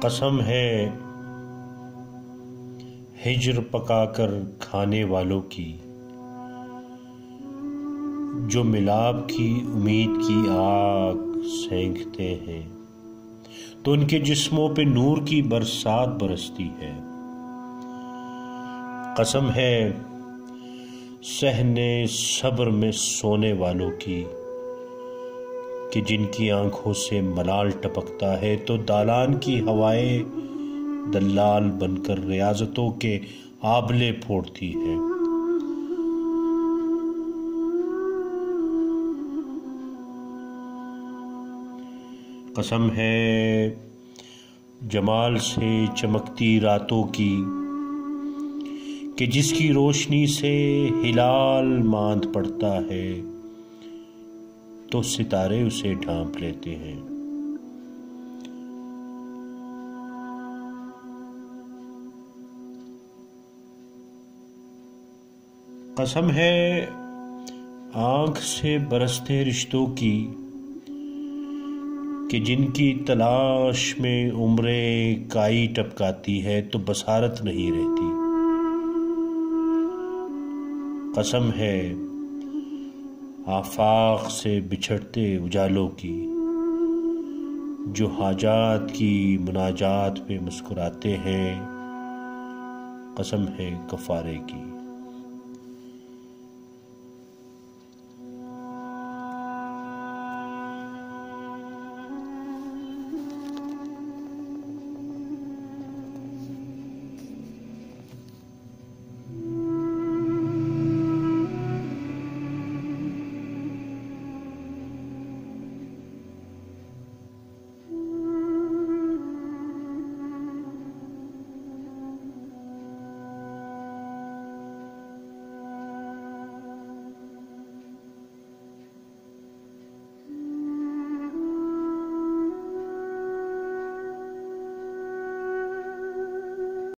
कसम है हिज्र पकाकर खाने वालों की, जो मिलाप की उम्मीद की आग सेंकते हैं तो उनके जिस्मों पे नूर की बरसात बरसती है। कसम है सहने सब्र में सोने वालों की, कि जिनकी आंखों से मलाल टपकता है तो दालान की हवाएं दलाल बनकर रियाजतों के आबले फोड़ती है। कसम है जमाल से चमकती रातों की, कि जिसकी रोशनी से हिलाल मांद पड़ता है तो सितारे उसे ढांप लेते हैं। कसम है आंख से बरसते रिश्तों की, कि जिनकी तलाश में उम्रें काई टपकाती है तो बसारत नहीं रहती। कसम है आफाक से बिछड़ते उजालों की, जो हाजात की मुनाजात पे मुस्कुराते हैं। कसम है कफारे की।